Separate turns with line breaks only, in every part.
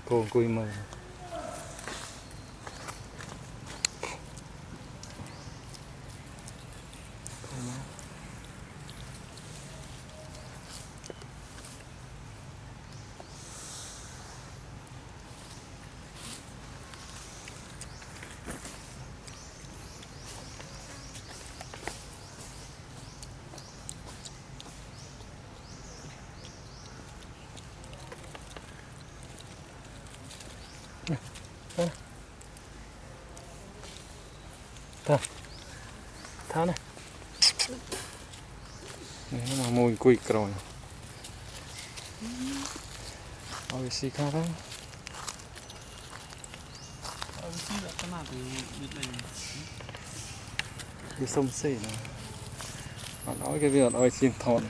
cô cùi mờ thả này nó mà mùi cùi rồi ôi xì khá đó đi sông xì này họ nói cái việc ôi xin thọn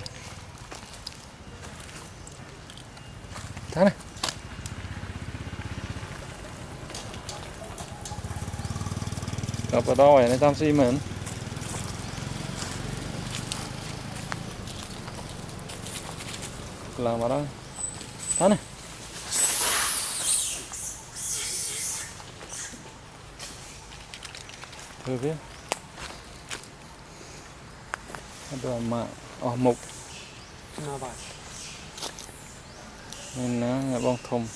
thả này gặp ở đâu này tam xi mền làm vào đó thả này thưa biết đồ mà mục nên nó bông thùng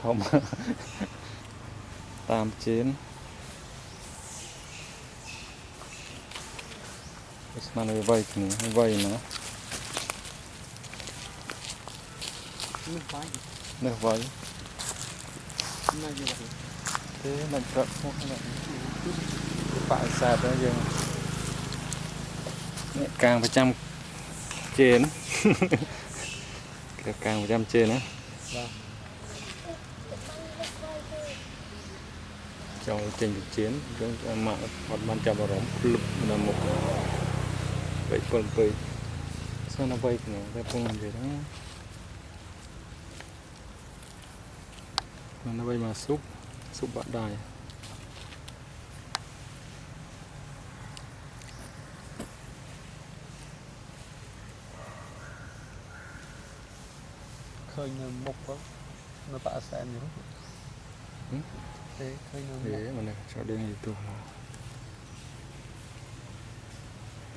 thùng tam chín mà nó vay nữa vay nữa nước vay thế mình cất không cái phải sạch đó giờ càng phải chăm trên càng phải chăm trên á trong trình thực chiến trong mạng hoạt ban chăm vào đó lực là một vậy còn vậy sao nó vay nữa ra không làm gì đó nó vay mà xúc bạn đài
khơi mục đó nó tạ sen nữa thế khơi
thế mà này cho đến gì tụ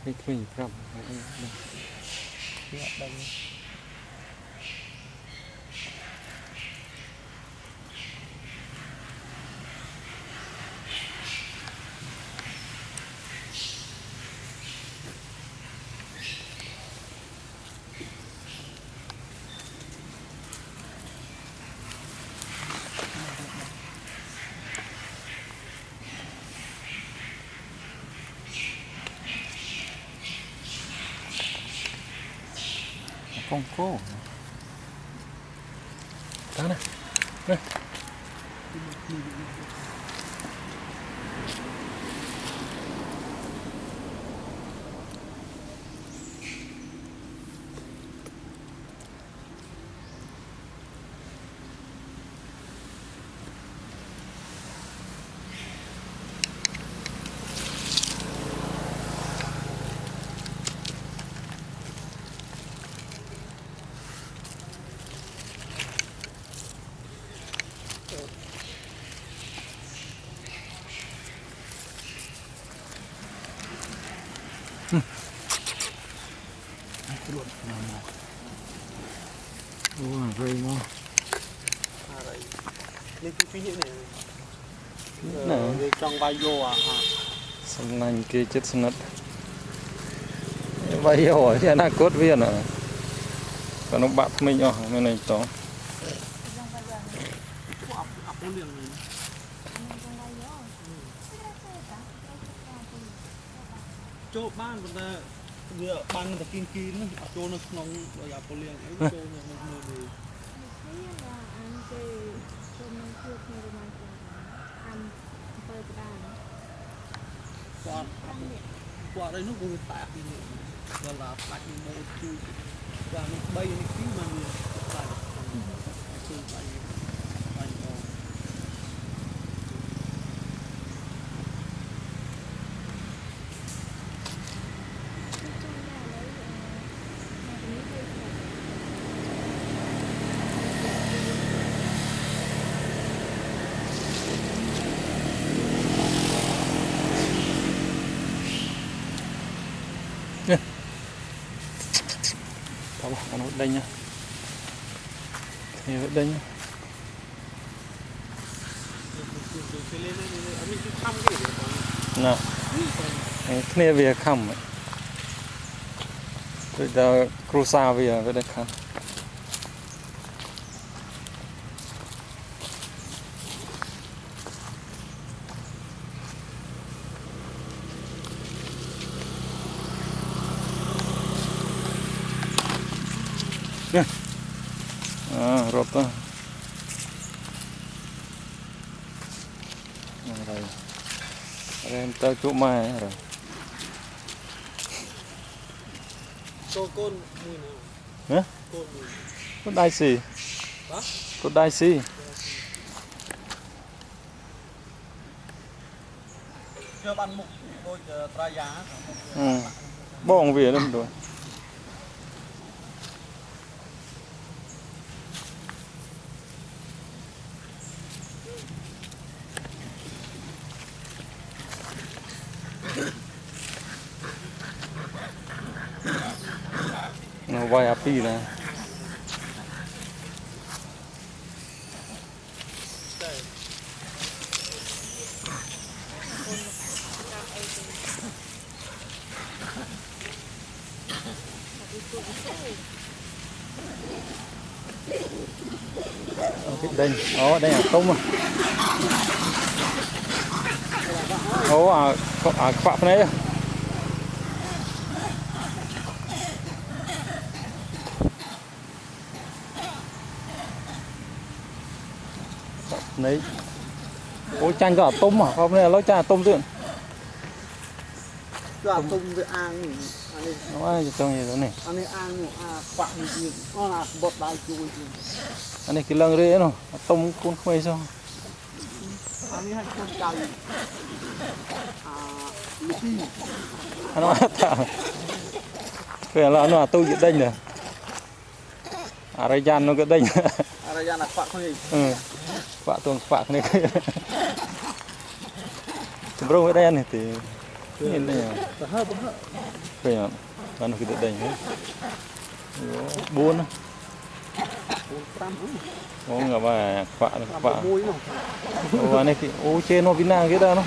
cái khơi cầm
đây
không có đó này đây rơi ngon
lên cái này trong vai vô
sân nành kia chết sân nứt vậy hỏi thì nó cốt viên à còn nó bạn mình ở bên này to
chỗ ban người ta vừa ban người ta kín kín chỗ nó nóng rồi áp liền ấy chỗ nó đi qua đây nó cũng tạt đi nữa là tạt đi một chút và nó bay nó kín mà nhiều tạt chung bay bay
Không, nó đinh nha. Thì đinh. Nè. Cái việc khăm. Rồi giờ cruza về với đây khăm. Nè. Rốt đó. Rồi. Em tới chỗ mai rồi.
Cô côn mùi nào?
Hả?
Côn mùi.
Có đai xì.
Hả?
Có đai xì.
Chưa ban mục đôi tra giá.
Bong về lắm rồi. Nó vai api nè. Cái đinh, đây là tôm à. Quạ này. Đấy. Chanh có tôm à, không này lối chanh tôm tượng.
Tôm với ăn này.
Nó ai trong gì đó này.
Anh ấy ăn quạ gì nó là bột đai chui.
Anh này cái lăng rễ nó, tôm con khuê sao?
Anh ấy hay con cày.
Nó thả. Phải là nó tôi cái đinh nè. Arayan nó cái đinh.
Arayan là quạ không gì.
Quạ tuần quạ này. Chúng rong cái đen này thì nhìn đây à. Phải à. Nó cái đinh hết. Buôn á. Nggak banyak pak. Aneh ki, trên nó Vina kita no.